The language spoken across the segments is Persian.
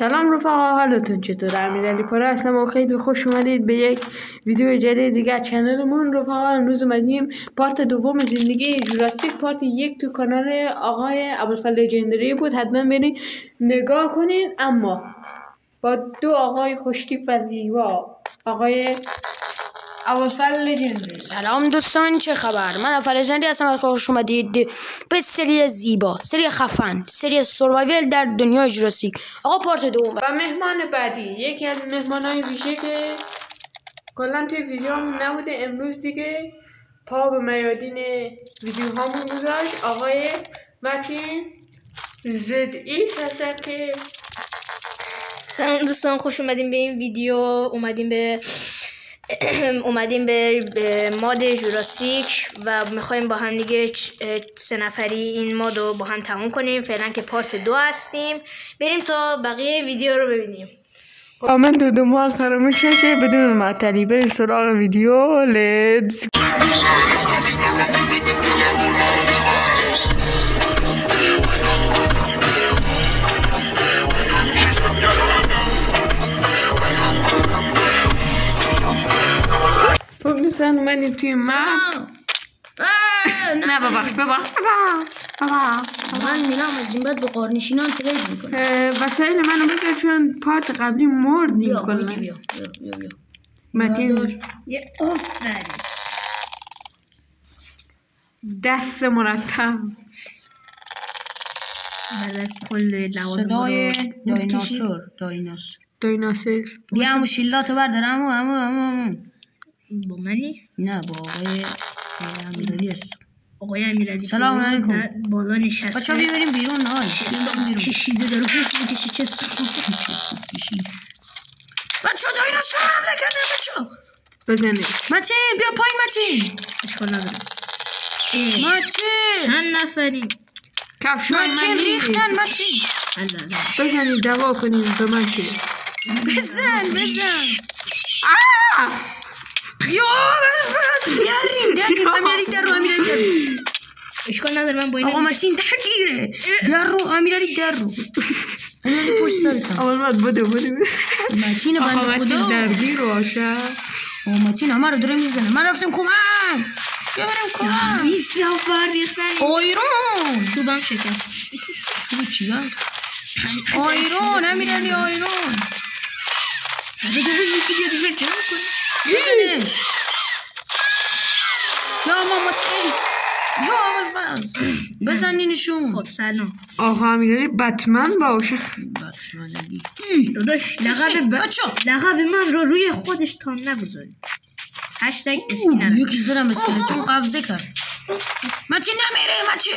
سلام رفقا، حالتون چطوره؟ امیرعلی پاره هستم و خیلی خوش اومدید به یک ویدیو جدید دیگه از چنلمون. رفقا امروز اومدیم پارت دوم زندگی جوراسیک پارت 1 تو کانال آقای ابوالفضل لژندری بود. حتما برید نگاه کنید. اما با دو آقای خوشتیپ و زیبا، آقای ابوالفضل لژندری. سلام دوستان، چه خبر؟ من ابوالفضل لژندری هستم و خوش اومدید به سری زیبا، سری خفن، سری سروایوول در دنیای جوراسیک. آقا پارت دوم و مهمان بعدی، یکی از مهمانای ویژه که کلا توی ویدیوهامون نبوده، امروز دیگه پا به میادین ویدیوهامون گذاشت، آقای متین زد ایکس هستن که سلام دوستان، خوش اومدیم به این ویدیو. اومدیم به ماد جوراسیک و میخوایم با هم دیگه 3 نفری این ماد رو با هم تموم کنیم. فعلا که پارت 2 هستیم، بریم تا بقیه ویدیو رو ببینیم. من دو مال فراموش نشه. بدون معطلی بریم سراغ ویدیو. لیتس دوستان اومدیم توی مپ. نه ببخش من میرم از این بعد به قارنشینان ترید میکنم. وسایل منو بذار چون پارت قبلی مردیم کلا. بیا متین یه آفرین دست مرتب. کل صدای دایناسور بیا همون شیلاتو بردار. همون با منی؟ نه، با آقای امیرعلی هست. آقای امیرعلی سلام علیکم. بالا نشسته. بچه‌ها بیاریم بیرون. کشیده داره خوب میکشه. چه بچه‌ها دایناسور حمله کرده. بچه‌ها بزنید. متین بیا پایین. متین اشکال نداره. متین چند نفری؟ کفشای متین من ریختن. متین بزنید دوا کنیم به من که بزن یا امیرعلی در رو. اشکال نداره. من با این آقا متین درگیره. در رو امیرعلی پشت سرتم. اول بده متین آقا بنده متین خدا درگیر باشه. آقا متین همه رو داره میزنه. من رفتم کمک. بیا برم کمک. این سفر ریختن. آیرون چوبم شکست. چوب چی هست؟ آیرون امیرعلی آیرون. یکی بیاد دیگر جمع کنه. بزنش. یا ماما سری. یا اول بزنینشون. خب سلام. آقا امیرعلی بتمن باشه. داداش لقب من رو روی خودش تام نگذاری. هشتگ اسکینر. یکی زدم اسکلتون قبضه کرد. متین نمیره. متین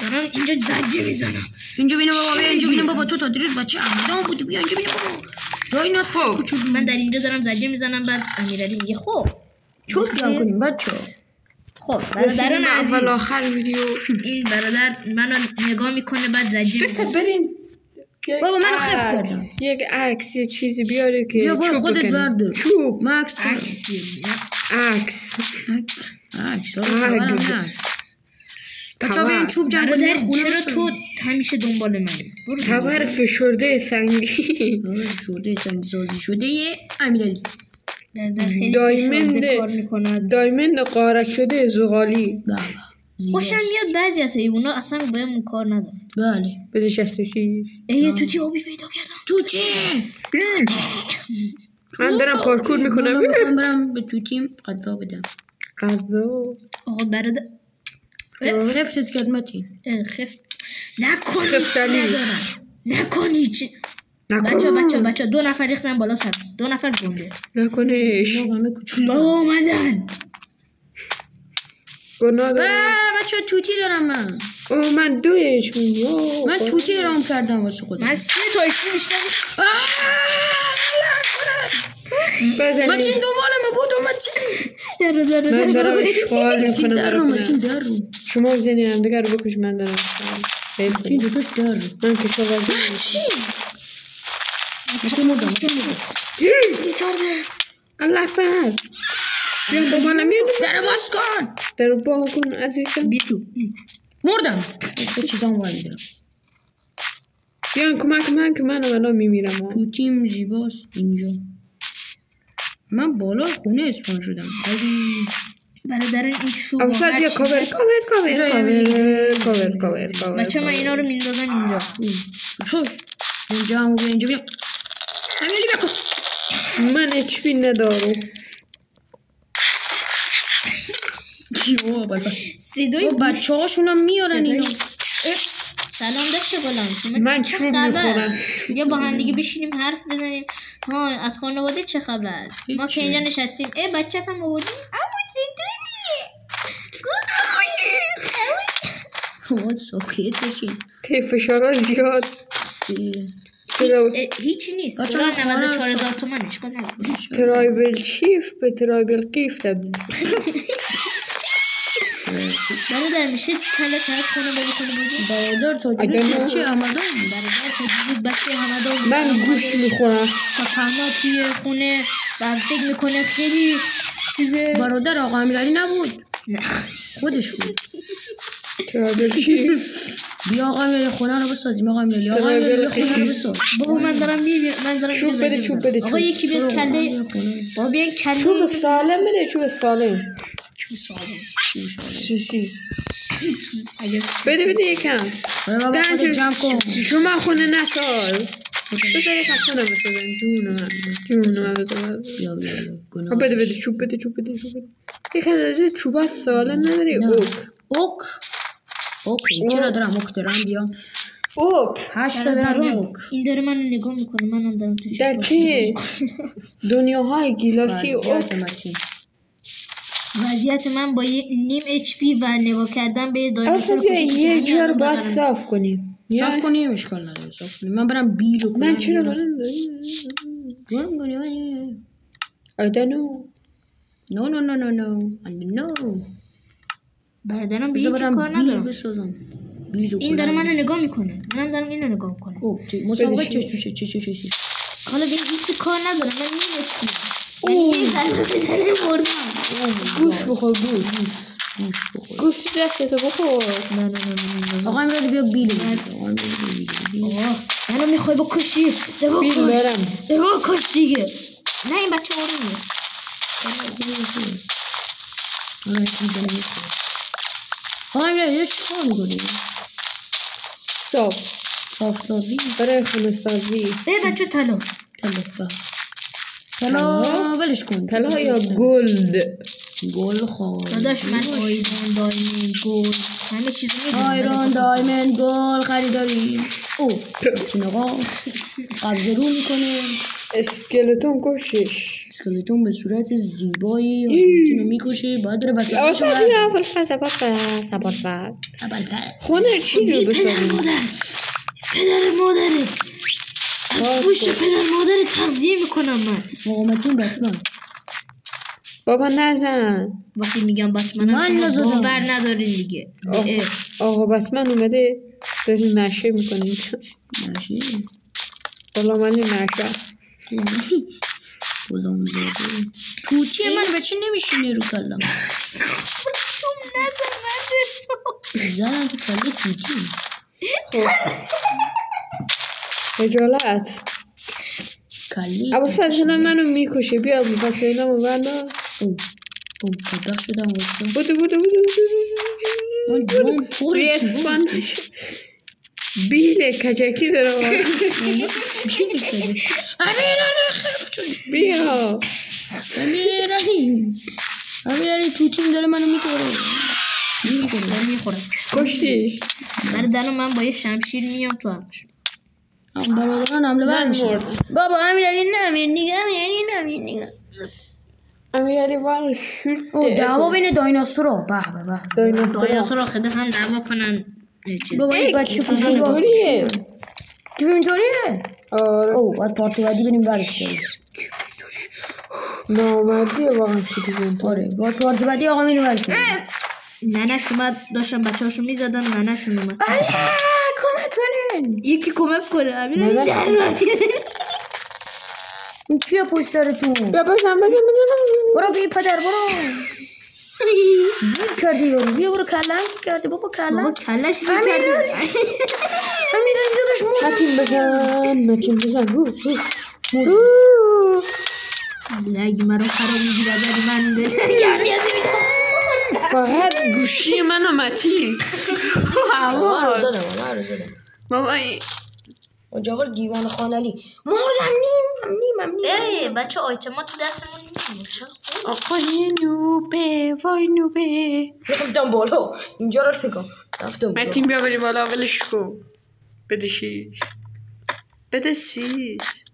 دارم اینجا زجه میزنم. اینجا بینم بابا. بیا اینجا بینم بابا. تو تا دیروز بچه عمدان بودی. بیا اینجا بینم بابا. خب من در اینجا دارم زجه میزنم. بعد امیرعلی میگه خب چوب جمع کنیم بچه. خب برادران عزیز، اول آخر ویدیو این برادر منو نگاه میکنه بعد زجه بس بریم. بابا منو خفت کردم. یک عکس یه چیزی بیارید که بیا برو خودت بردار. چوب مکس عکس بچه بیا این چوب جمع کنیم. چرا تو همیشه دنبال منی؟ تبر فشرده سنگی شده سنگ سازی شده یه امیرعلی. خیلی فشرده کار میکنه. دایمند قاره شده زغالی. خوشم میاد بعضی از حیونا اصلا بهمون کار نداره. بله بده 66. یه توتی آبی پیدا کردم. توتی. من دارم پارکور میکنم. میخوام برم به توتیم غذا بدم. غذا. آقا برادر خفتت کرد متین. خفت نکن. خفتنی نکنی. بچه 2 نفر ریختن بالا سر. 2 نفر گنده. نکنش. اومدن. گناه دارم. بچه توتی دارم من. من 2 من توتی دارم کردم واسه خودم. من 3 تا اشتی بیشتر. متین دوباره بودو متین. من دارم اشغال میکنم. متین در رو. شما بزنی هم دیگر رو بکش. من دارم متین دوتاش در رو. من که شما الله اکبر. بیا با منم در باز کن. در باز کن عزیزم. بی تو مردم. چه چیزا اون ولی دارم. بیان کمک من که من الان میمیرم. توتیم زیباست اینجا. من بالا خونه اسپان شدم. برادر این شوب افسر بیا کاور. بچه من اینا رو میندازن اینجا. اینجا بیا. من HP ندارم. صدای بچه هاشونم میارن اینا. سلام داشته گلم. من چوب میخورم. بیا با هم دیگه بشینیم حرف بزنیم. ها از خانواده چه خبر؟ ما که اینجا نشستیم. بچت هم آوردیم. باید ساکت بشین. فشارا زیاد. هیچی نیست. دلار 94,000 تومن اشکال نداره. ترایبل چیف به ترایبل قیف تبدیل. برادر میشه طرف خونه بازی کنه بودیم. برادر تا دیروز چه همدان؟ برادر تا دیروز بچه همدان. من گوش میخورم. تا پهنا توی خونه و فکر میکنه خیلی چیزه. برادر آقا امیرعلی نبود. نه خودش بود. ترایبل چیف. بیا آقا امیرعلی خونه رو بسازیم. آقا امیرعلی خونه رو بساز. بابا من دارم چوب بده. آقا یکی بیاد کله. بابا بیان کله. چوب سالم بده. چوب سالم. بده یکم. جمع کن. شما خونه نساز. بذار یکم خونه بسازن. جون من بده چوب بده. یکم از چوبا سالم نداری. اوک چرا دارم اوک دارم بیا. اوک 8 تا دارم بیا اوک. این داره منو نگاه میکنه. منم دارم تو در چی؟ دنیاهای گیلاسی اوک. وضعیت من با نیم HP و نگاه کردن به دایناسور یه جا باید صاف کنیم. صاف کنیم اشکال نداره. صاف کنیم. من برم بیلو کنم. من چرا برم؟ I don't know. No. برادرم بیلو کار ندارم. بسازم. این داره منو نگاه میکنه. منم دارم اینو نگاه میکنم. مسابقه چه. حالا دیگه هیچ کار ندارم. من نمی‌تونم. مردم. گوش بخور. گوش دستتو بخور. نه. آقا امیرعلی بیا بیل. منو میخوای بکشی. بیل برم. بکش دیگه. نه این بچه آرومه. آقا امیرعلی چیکار می‌کنی؟ صاف سازی برای خونه سازی. بچه طلا ولش کن. طلا یا گلد؟ گل خواهد داداش من آیرون دایمند گل همه چیزو میدونم. آیرون دایمند گل خریداریم. این آقا قبضه رو میکنه. اسکلتون کشش. اسکلتون به صورت زیبایی اینو میکشه. باید بره وسط خونه چی رو بسازیم؟ پدر مادرت از پوشت پدر مادرت تغذیه میکنم من. مقامتین بطمن. بابا نزن. وقتی میگم بطمن من باور ندارین دیگه. آقا بطمن اومده داری نشه میکنی. نشه غلامعلی نشه غلام زاده. توتی من به چی نمیشینه رو کلم؟ نزن من زن تو کله توتی. خجالت. کلی ابوالفضل منو میکشه. بیا ابوالفضل اینا مبندا. بدبخ شدم واسه. بودو من جون پوری ریسپان بیل کجکی داره. امیرعلی خف شد. بیا امیرعلی توتیم داره منو میخوره. کشتی. برادرم من با یه شمشیر میام تو همش. برادران حمله بر میشه. بابا امیرعلی نمیر نگه. امیرعلی بار شورت. دعوا بین دایناسورا. دایناسورا خیلی هم دعوا کنن. بابا این بچه اینطوریه. آره. باید پارتی بعدی بریم برش داریم. نامردیه واقعا که دیگه. آره باید پارتی بعدی آقا میریم برش داریم. ننش اومد داشتن بچه هاشون میزدن. ننشون اومد کمک کنن. یکی کمک کنه. امیرعلی در رو این کیه پشت سرتون؟ بیا بزن. برو بی پدر برو. گیر کردی یارو. بیا برو کلنگ کردی بابا. کلش گیر کردی. امیرعلی داداش متین بزن اگه مرا خراب میگیره ولی من بهش اهمیت نمیدم. فقط گوشی من و متین من رو زدم بابا اونجا آقا دیوان خانلی مردم نیم ای بچه آیتمات دستمون نیست. آقای نوبه وای نوبه رفتم بالا اینجا رو نگاه رفتم بالا متین بیا بریم بالا ولش کن بده شیش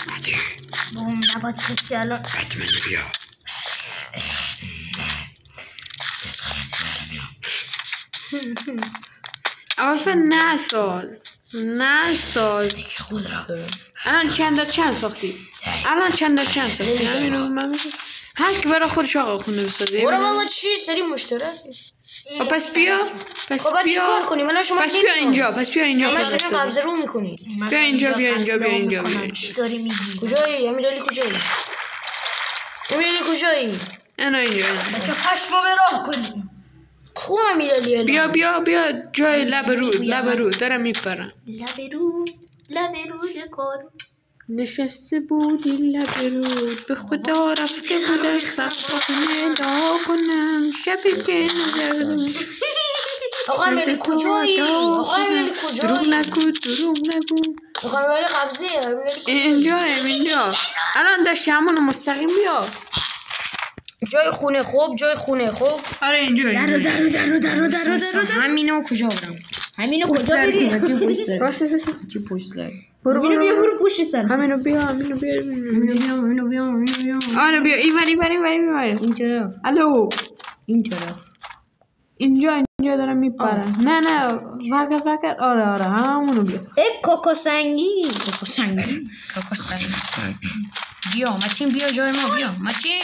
متین بابام نباید کسی الان حتما بیا اول نساز الان چند ساختی همینو من هر کی برای خودش آقا خونه بسازه برو ماما چی سری مشترک پس بیا خب چی کار کنیم الان شما پس بیا اینجا همه شما قبضه رو میکنید بیا اینجا چی داری میگی؟ کجایی امیرعلی کجایی انا اینجا بچه پشمو به راه کنیم. خوب امیرعلی بیا جای لب رود دارم میپرم لب رود کارو نشسته بودی لب رود به خدا رفته بودم خونه دعا کنم شبی که نزدم آقا امیرعلی کجایی دروغ نگو آقا امیرعلی قبضه اینجا الان داشت همونو مستقیم بیا جای خونه خوب آره اینجا در همینو کجا برم همینو کجا بریم؟ برو برو پشت سر همینو بیا آره بیا این طرف الو این طرف اینجا دارم میپرم نه ورگرد آره همونو بیا کوکو سنگی بیا متین بیا جای ما بیا متین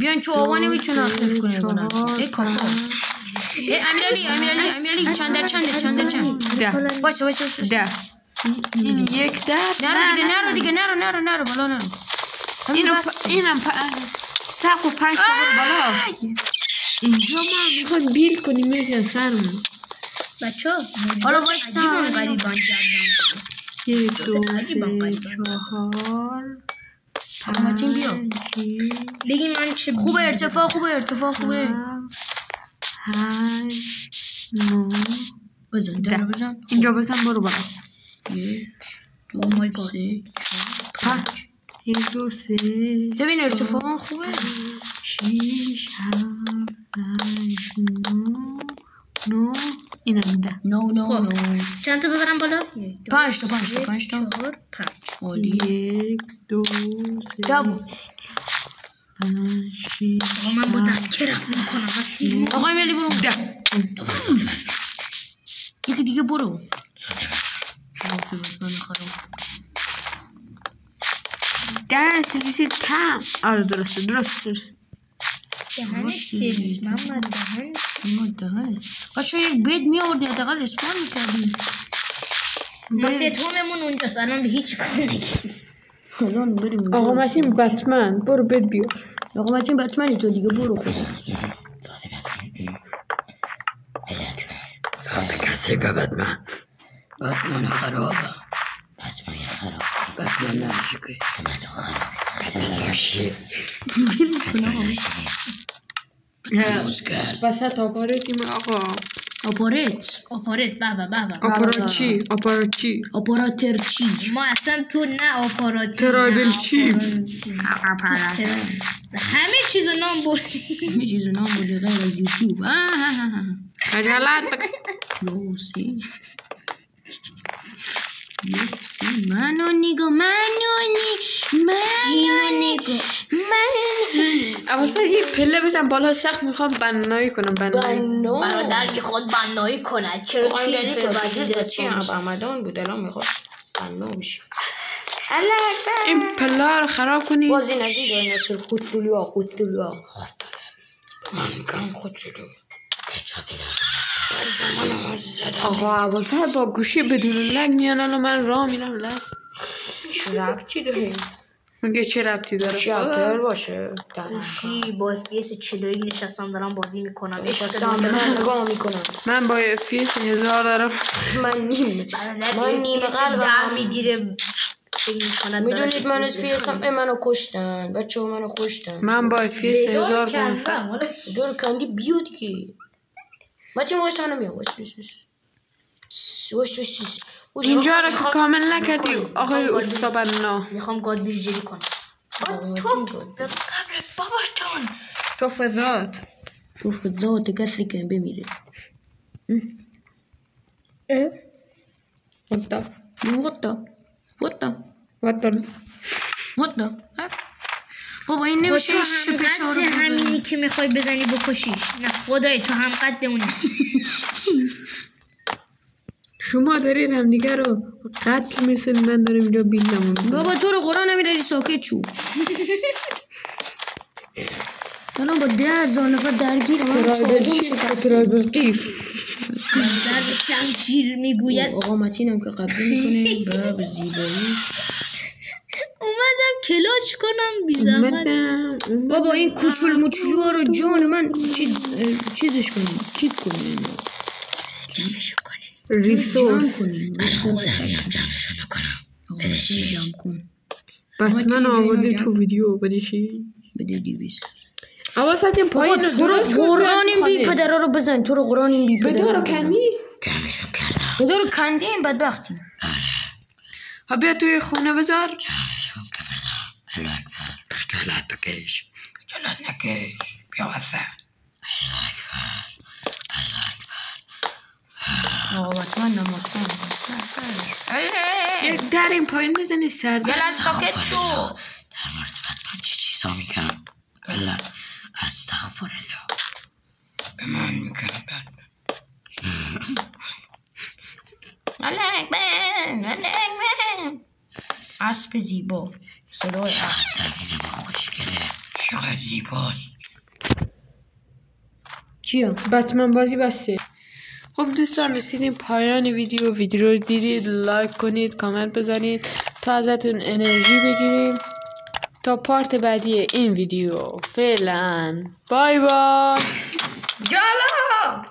بیان تو آقا نمیتونه اخلیف کنه امیرعلی چند ده واسه ده این یک ده نرو دیگه نرو بالا نرو اینم سقف و 5 بالا اینجا ما میخواد بیل کنیم میزن سرمون بچه حالا وایسا غریبان جردم 1 2 3 4 متین بیا بگی من چه خوبه ارتفاع خوبه 8 9 بزن اینجا بزن برو بالا 1 2 3 1 2 3 ببین ارتفاع خوبه 6 7 8 9 اینم ده نو چند تا ببرم بالا؟ 5 تا 4 5 عالی 1 2 3 دابو 5 6 من با دست که رفت میکنم بسی آقا امیرعلی برو ده یکی دیگه برو دهن سرویسی تم آره درسته دهن سرویس محمد دهن بچه یک بید می آوردی حداقل رسپان میکردیم ما ستونمون اونجاست الان به هیچ کار نگیم آقا متین بتمن برو بد بیا آقا متین بتمنی تو دیگه برو خود ساعت کسی به بتمن خرابه بتمن نشکه وسط آپارتیم آقا آپارت بابا آپاراتر چی ما اصلا تو نه آپاراتی ترابل چیف همه چیزو نام بردی غیر از یوتیوب خجالت یوسی منو نگو اول فقط یه پله بزن بالا سخت میخوام بنایی کنم برادر میخواد بنایی کنه چرا امیرعلی فیلتر بدی چی رمضان بود الان میخواد بنا بشه این پله رو خراب کنی بازی ندید و نصر خودتولیا من میگم خودتولیا آقا اول فقط با گوشی بدون لگ میان الان من راه میرم لگ چه ربطی داره میگه چه ربطی داره؟ شاپر باشه گوشی با FPS 41 نشستم دارم بازی میکنم. نشستم به من نگاه میکنم. من با FPS 1000 دارم. من نیمه قلبم میگیره. میدونید من FPS منو کشتن. بچه ها منو کشتن. من با FPS 1000 کنم. دور کندی بیاد که بچه واسه منو میام. اینجا رو که کامل نکردی آقای استابنا. میخوام گاد بیرجری کنم. قبر بابا جان. تو فضات کسی که بمیره. What the بابا این نمیشه قد همینی که میخوای بزنی بکشیش. نه خدای تو هم قد اونی. شما دارید هم دیگه رو قتل میسید. من دارم اینجا بیلدم. بابا تو رو قرآن نمیداری ساکت شو. الان با 10,000 نفر درگیر من ترایبل قیف در شمشیر میگوید. آقا متینم که قبضه میکنه به زیبایی. اومدم کلاچ کنم بی زحمت. بابا این کوچول موچولو ها رو جان من چیزش کنیم کیک کنیم. جمعشو کنیم. ریسورس جمعشو نکنم. جمع کن. بطمن آورده تو ویدیو بدهشی. بده 200. اول ساعتیم پایین تو رو قرآن این بی پدرها رو بزن. تو رو قرآن این بی پدرها رو بزن. جمعشو کردم. بده رو کندیم بدبختیم. ها بیا توی خونه بذار. جمعشو کردم. الله اکبر. خجالت بکش. بیا واسه. الله اکبر. آقا بطمن نماز کن. یک در این پایین بزنی سرد. گلت ساکت شو. در مورد بطمن چی چیزا میکنم؟ بله استغفرالله. به من میکنم الله اکبر. اسب زیبا. صدای اسب. زمین ما خوشگله. چقدر زیباست. چیه؟ بطمن بازی بسته. خب دوستان رسیدیم پایان ویدیو رو دیدید. لایک کنید، کامنت بزنید تا ازتون انرژی بگیریم تا پارت بعدی این ویدیو. فعلا بای بای. جالا